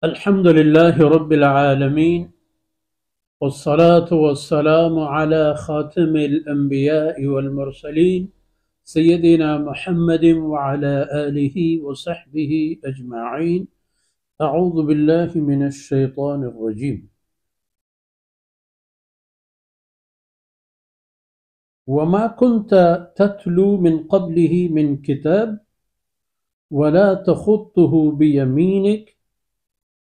الحمد لله رب العالمين، والصلاة والسلام على خاتم الأنبياء والمرسلين سيدنا محمد وعلى آله وصحبه أجمعين. أعوذ بالله من الشيطان الرجيم. وما كنت تتلو من قبله من كتاب ولا تخطه بيمينك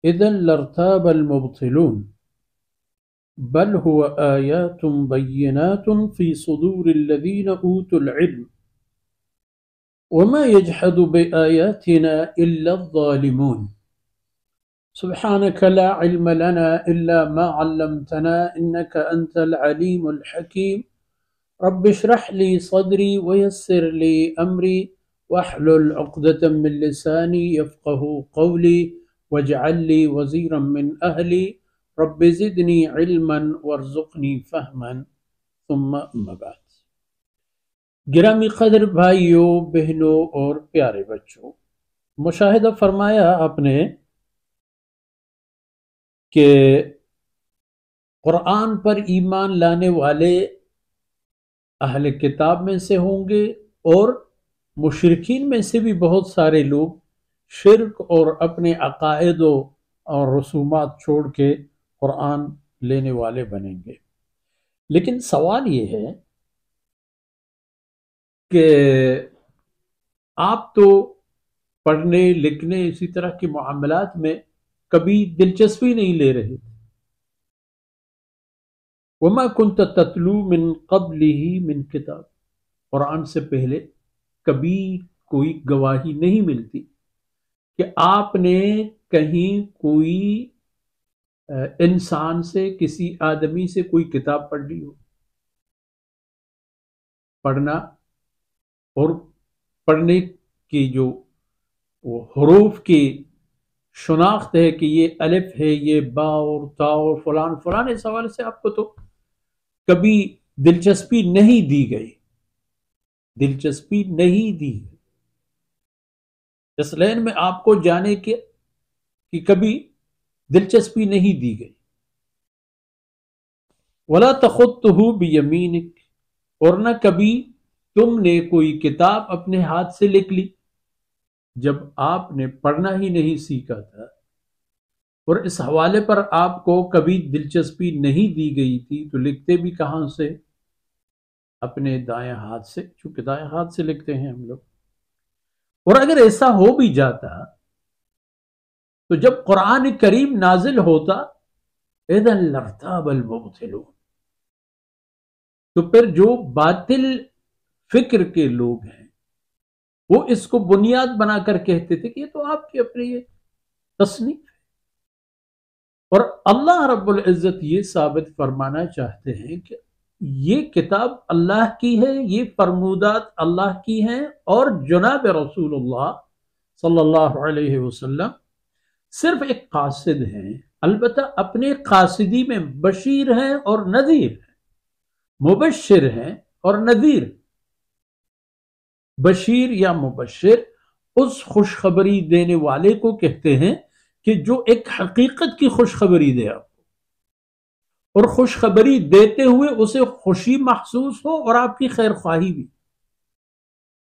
إذا لارتاب المبطلون بل هو آيات بينات في صدور الذين أوتوا العلم وما يجحد بآياتنا إلا الظالمون. سبحانك لا علم لنا إلا ما علمتنا إنك أنت العليم الحكيم. رب اشرح لي صدري ويسر لي أمري واحلل عقدة من لساني يفقه قولي واجعل لي وزيرا من أهلي رب زدني علما وارزقني فهما ثم أما بعد. گرامی قدر بھائیوں، بہنوں اور پیارے بچوں، مشاہدہ فرمایا آپ نے کہ قرآن پر ایمان لانے والے اہل کتاب میں سے ہوں گے اور مشرکین میں سے بھی بہت سارے لوگ شرک اور اپنے عقائد اور رسومات چھوڑ کے قرآن لینے والے بنیں گے. لیکن سوال یہ ہے کہ آپ تو پڑھنے لکھنے اسی طرح کے معاملات میں کبھی دلچسپی نہیں لے رہے تھے. وما كنت تتلو من قبله من کتاب، قرآن سے پہلے کبھی کوئی گواہی نہیں ملتی کہ آپ نے کہیں کوئی انسان سے، کسی آدمی سے کوئی کتاب پڑھ لی ہو. پڑھنا اور پڑھنے کی جو وہ حروف کی شناخت ہے کہ یہ الف ہے، یہ با اور تا اور فلان فلان، اس حوالے سے آپ کو تو کبھی دلچسپی نہیں دی گئی. دلچسپی نہیں دی گئی اس لین میں آپ کو جانے کے کہ کبھی دلچسپی نہیں دی گئی. ولا تخطه بیمینک، اور نہ کبھی تم نے کوئی کتاب اپنے ہاتھ سے لکھ لی جب آپ نے پڑھنا ہی نہیں سیکھا تھا، اور اس حوالے پر آپ کو کبھی دلچسپی نہیں دی گئی تھی، تو لکھتے بھی کہاں سے؟ اپنے دائیں ہاتھ سے، چونکہ دائیں ہاتھ سے لکھتے ہیں ہم لوگ. اور اگر ایسا ہو بھی جاتا تو جب قرآن کریم نازل ہوتا اذا لارتاب المبطلون، تو پھر جو باطل فکر کے لوگ ہیں وہ اس کو بنیاد بنا کر کہتے تھے کہ یہ تو آپ کی اپنی یہ تصنیف ہے. اور اللہ رب العزت یہ ثابت فرمانا چاہتے ہیں کہ یہ کتاب اللہ کی ہے، یہ فرمودات اللہ کی ہیں، اور جناب رسول اللہ صلی اللہ علیہ وسلم صرف ایک قاصد ہیں. البتہ اپنے قاصدی میں بشیر ہیں اور نذیر ہیں، مبشر ہیں اور نذیر. بشیر یا مبشر اس خوشخبری دینے والے کو کہتے ہیں کہ جو ایک حقیقت کی خوشخبری دے آپ کو، اور خوشخبری دیتے ہوئے اسے خوشی محسوس ہو اور آپ کی خیر خواہی بھی.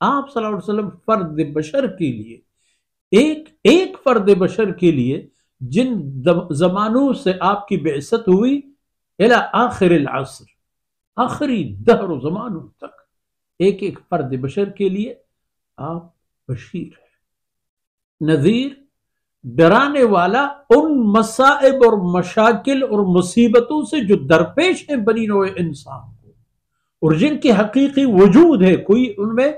آپ صلی اللہ علیہ وسلم فرد بشر کے لیے، ایک فرد بشر کے لیے جن زمانوں سے آپ کی بعثت ہوئی الی آخر العصر، آخری دہر و زمانوں تک، ایک فرد بشر کے لیے آپ بشیر ہیں، نذیر، ڈرانے والا ان مصائب اور مشاکل اور مصیبتوں سے جو درپیش ہیں بنی نوع انسان کو، اور جن کی حقیقی وجود ہے، کوئی ان میں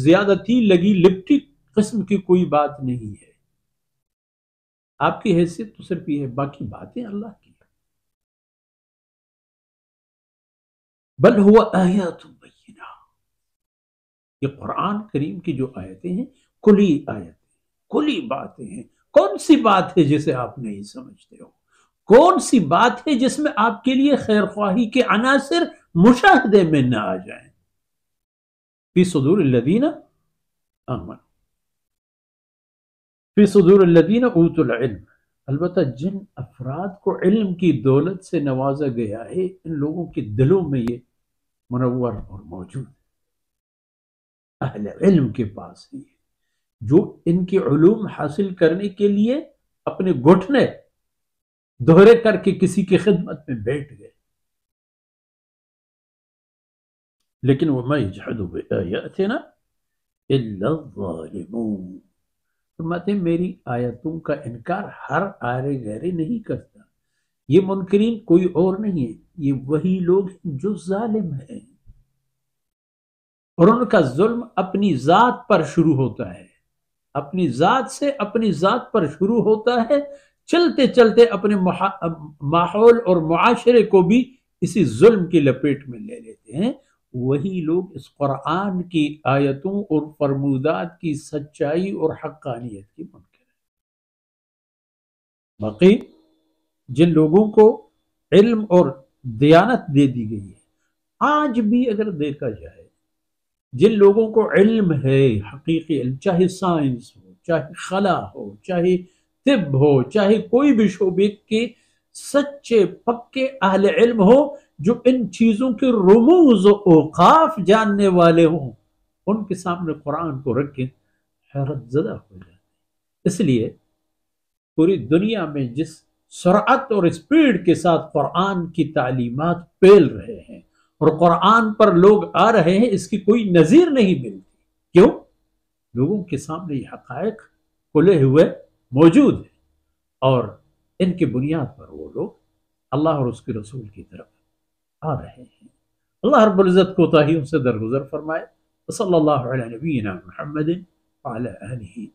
زیادتی لگی لپٹی قسم کی کوئی بات نہیں ہے. آپ کی حیثیت تو صرف یہ ہے، باقی باتیں اللہ کی. بل ہوا آیات بینہ، یہ قرآن کریم کی جو آیتیں ہیں کلی آیتیں، کلی باتیں ہیں. کون سی بات ہے جسے آپ نہیں سمجھتے ہو؟ کون سی بات ہے جس میں آپ کے لیے خیر خواہی کے عناصر مشاہدے میں نہ آ جائیں؟ فی صدور الذین آمنوا، فی صدور الذین اوتوا العلم، البتہ جن افراد کو علم کی دولت سے نوازا گیا ہے ان لوگوں کے دلوں میں یہ منور اور موجود ہے، اہل علم کے پاس ہی ہے، جو ان کے علوم حاصل کرنے کے لیے اپنے گھٹنے دوہرے کر کے کسی کی خدمت میں بیٹھ گئے. لیکن وَمَا يَجْحَدُ بِآيَاتِنَا إِلَّا الظَّالِمُونَ، فرماتے ہیں میری آیتوں کا انکار ہر آرے گہرے نہیں کرتا. یہ منکرین کوئی اور نہیں ہے، یہ وہی لوگ ہیں جو ظالم ہیں، اور ان کا ظلم اپنی ذات پر شروع ہوتا ہے، اپنی ذات سے اپنی ذات پر شروع ہوتا ہے، چلتے چلتے اپنے ماحول اور معاشرے کو بھی اسی ظلم کی لپیٹ میں لے لیتے ہیں. وہی لوگ اس قرآن کی آیتوں اور فرمودات کی سچائی اور حقانیت کی منکر ہیں. باقی جن لوگوں کو علم اور دیانت دے دی گئی ہے، آج بھی اگر دیکھا جائے جن لوگوں کو علم ہے، حقیقی علم، چاہے سائنس ہو، چاہے خلا ہو، چاہے طب ہو، چاہے کوئی بھی شعبے کے سچے پکے اہل علم ہو، جو ان چیزوں کے رموز و اوقاف جاننے والے ہوں، ان کے سامنے قرآن کو رکھ کے حیرت زدہ ہو جاتے. اس لیے پوری دنیا میں جس سرعت اور اسپیڈ کے ساتھ قرآن کی تعلیمات پھیل رہے ہیں اور قرآن پر لوگ آ رہے ہیں، اس کی کوئی نظیر نہیں ملتی. کیوں؟ لوگوں کے سامنے یہ حقائق کھلے ہوئے موجود ہیں، اور ان کی بنیاد پر وہ لوگ اللہ اور اس کے رسول کی طرف آ رہے ہیں. اللہ رب العزت کوتاہیوں سے درگزر فرمائے. صلی اللہ علیہ نبینا محمد وعلی آلہ